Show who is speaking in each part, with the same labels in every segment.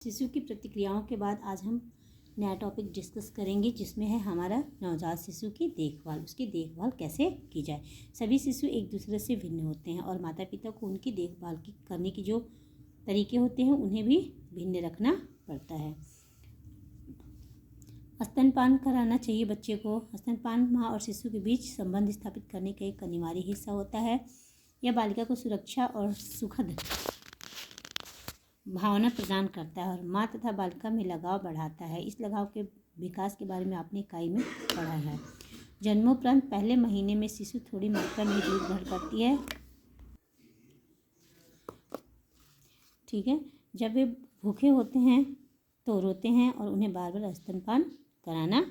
Speaker 1: शिशु की प्रतिक्रियाओं के बाद आज हम नया टॉपिक डिस्कस करेंगे, जिसमें है हमारा नवजात शिशु की देखभाल। उसकी देखभाल कैसे की जाए। सभी शिशु एक दूसरे से भिन्न होते हैं और माता पिता को उनकी देखभाल करने की जो तरीके होते हैं उन्हें भी भिन्न रखना पड़ता है। स्तनपान कराना चाहिए बच्चे को। स्तनपान माँ और शिशु के बीच संबंध स्थापित करने का एक अनिवार्य हिस्सा होता है। यह बालिका को सुरक्षा और सुखद भावना प्रदान करता है और माँ तथा बालिका में लगाव बढ़ाता है। इस लगाव के विकास के बारे में आपने इकाई में पढ़ा है। जन्मोपरांत पहले महीने में शिशु थोड़ी मात्रा में दूध ग्रहण करती है। ठीक है। जब वे भूखे होते हैं तो रोते हैं और उन्हें बार बार स्तनपान कराना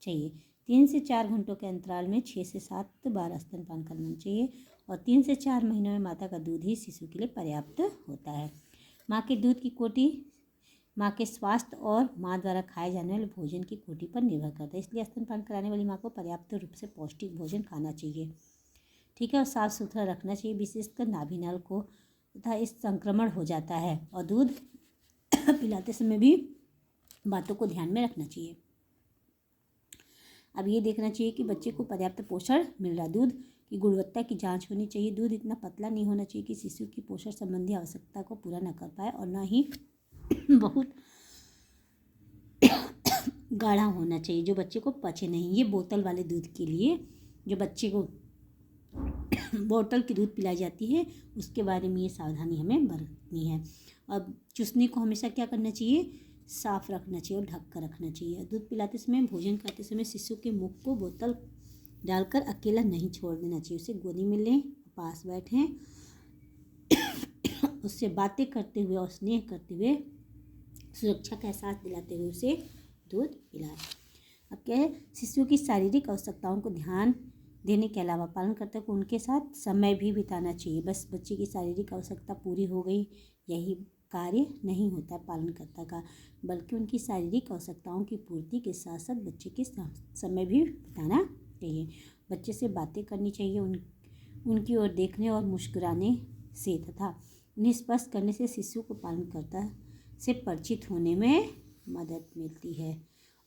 Speaker 1: चाहिए। 3 से 4 घंटों के अंतराल में 6 से 7 बार स्तनपान करना चाहिए और 3 से 4 महीनों में माता का दूध ही शिशु के लिए पर्याप्त होता है। माँ के दूध की कोटि माँ के स्वास्थ्य और माँ द्वारा खाए जाने वाले भोजन की कोटि पर निर्भर करता है। इसलिए स्तनपान कराने वाली माँ को पर्याप्त रूप से पौष्टिक भोजन खाना चाहिए। ठीक है। और साफ़ सुथरा रखना चाहिए, विशेषकर नाभि को, तथा इस संक्रमण हो जाता है। और दूध पिलाते समय भी बातों को ध्यान में रखना चाहिए। अब ये देखना चाहिए कि बच्चे को पर्याप्त पोषण मिल रहा है। दूध की गुणवत्ता की जांच होनी चाहिए। दूध इतना पतला नहीं होना चाहिए कि शिशु की पोषण संबंधी आवश्यकता को पूरा न कर पाए और न ही बहुत गाढ़ा होना चाहिए जो बच्चे को पचे नहीं। ये बोतल वाले दूध के लिए, जो बच्चे को बोतल की दूध पिलाई जाती है, उसके बारे में ये सावधानी हमें बरतनी है। अब चूसने को हमेशा क्या करना चाहिए, साफ रखना चाहिए और ढक कर रखना चाहिए। दूध पिलाते समय, भोजन खाते समय शिशु के मुख को बोतल डालकर अकेला नहीं छोड़ देना चाहिए। उसे गोदी में लें, पास बैठें, उससे बातें करते हुए और स्नेह करते हुए, सुरक्षा का एहसास दिलाते हुए उसे दूध पिलाएं। अब क्या है, शिशु की शारीरिक आवश्यकताओं को ध्यान देने के अलावा पालनकर्ता को उनके साथ समय भी बिताना चाहिए। बस बच्चे की शारीरिक आवश्यकता पूरी हो गई, यही कार्य नहीं होता पालनकर्ता का, बल्कि उनकी शारीरिक आवश्यकताओं की पूर्ति के साथ साथ बच्चे के समय भी बिताना चाहिए। बच्चे से बातें करनी चाहिए, उनकी ओर देखने और मुस्कुराने से तथा उन्हें स्पर्श करने से शिशु को पालनकर्ता से परिचित होने में मदद मिलती है।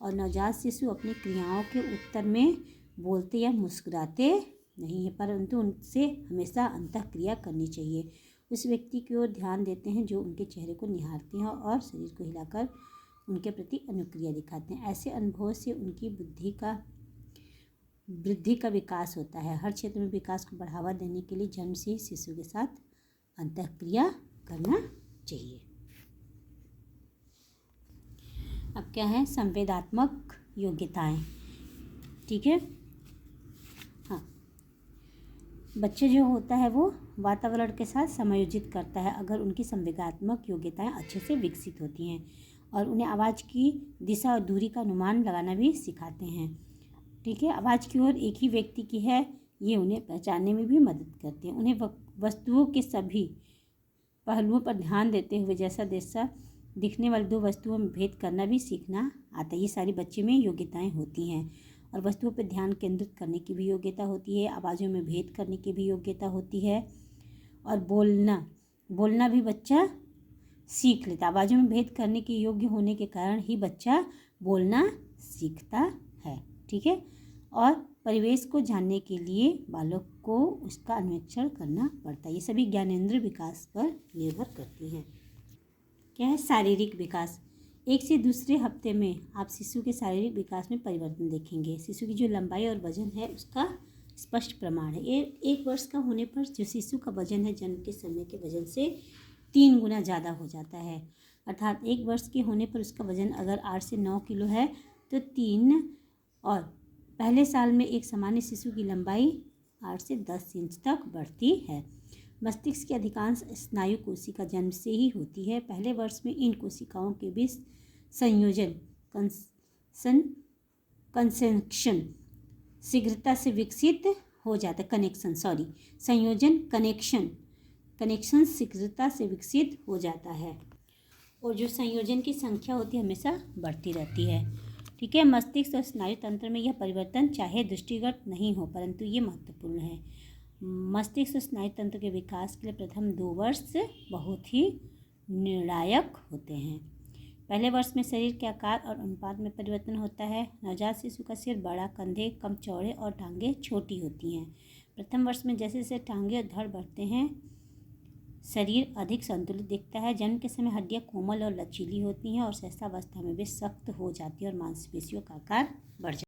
Speaker 1: और नवजात शिशु अपनी क्रियाओं के उत्तर में बोलते या मुस्कुराते नहीं है, परंतु उनसे हमेशा अंतःक्रिया करनी चाहिए। उस व्यक्ति की ओर ध्यान देते हैं जो उनके चेहरे को निहारते हैं और शरीर को हिलाकर उनके प्रति अनुक्रिया दिखाते हैं। ऐसे अनुभव से उनकी वृद्धि का विकास होता है। हर क्षेत्र में विकास को बढ़ावा देने के लिए जन्म से ही शिशु के साथ अंतःक्रिया करना चाहिए। अब क्या है, संवेदात्मक योग्यताएं। ठीक है। हाँ, बच्चे जो होता है वो वातावरण के साथ समायोजित करता है अगर उनकी संवेगात्मक योग्यताएं अच्छे से विकसित होती हैं, और उन्हें आवाज़ की दिशा और दूरी का अनुमान लगाना भी सिखाते हैं। ठीक है। आवाज़ की ओर एक ही व्यक्ति की है, ये उन्हें पहचानने में भी मदद करते हैं। उन्हें वस्तुओं के सभी पहलुओं पर ध्यान देते हुए जैसा दिखने वाली 2 वस्तुओं में भेद करना भी सीखना आता है। ये सारी बच्चे में योग्यताएं होती हैं। और वस्तुओं पर ध्यान केंद्रित करने की भी योग्यता होती है, आवाज़ों में भेद करने की भी योग्यता होती है, और बोलना भी बच्चा सीख लेता। आवाज़ों में भेद करने के योग्य होने के कारण ही बच्चा बोलना सीखता है। ठीक है। और परिवेश को जानने के लिए बालक को उसका अन्वेषण करना पड़ता है। ये सभी ज्ञानेंद्रिय विकास पर निर्भर करती हैं। क्या है, शारीरिक विकास। एक से दूसरे हफ्ते में आप शिशु के शारीरिक विकास में परिवर्तन देखेंगे। शिशु की जो लंबाई और वजन है उसका स्पष्ट प्रमाण है। 1 वर्ष का होने पर जो शिशु का वजन है जन्म के समय के वजन से 3 गुना ज़्यादा हो जाता है। अर्थात 1 वर्ष के होने पर उसका वजन अगर 8 से 9 किलो है तो 3, और पहले साल में एक सामान्य शिशु की लंबाई 8 से 10 इंच तक बढ़ती है। मस्तिष्क की अधिकांश स्नायु कोशिका जन्म से ही होती है। पहले वर्ष में इन कोशिकाओं के बीच संयोजन कंसेक्शन शीघ्रता से विकसित हो जाता है। कनेक्शन शीघ्रता से विकसित हो जाता है, और जो संयोजन की संख्या होती है हमेशा बढ़ती रहती है। ठीक है। मस्तिष्क और स्नायु तंत्र में यह परिवर्तन चाहे दृष्टिगत नहीं हो, परंतु ये महत्वपूर्ण है। मस्तिष्क और स्नायु तंत्र के विकास के लिए प्रथम 2 वर्ष बहुत ही निर्णायक होते हैं। पहले वर्ष में शरीर के आकार और अनुपात में परिवर्तन होता है। नवजात शिशु का सिर बड़ा, कंधे कम चौड़े और टांगें छोटी होती हैं। प्रथम वर्ष में जैसे जैसे टांगें और धड़ बढ़ते हैं, शरीर अधिक संतुलित दिखता है। जन्म के समय हड्डियां कोमल और लचीली होती हैं और सहसावस्था में वे सख्त हो जाती है और मांसपेशियों का आकार बढ़ जाता है।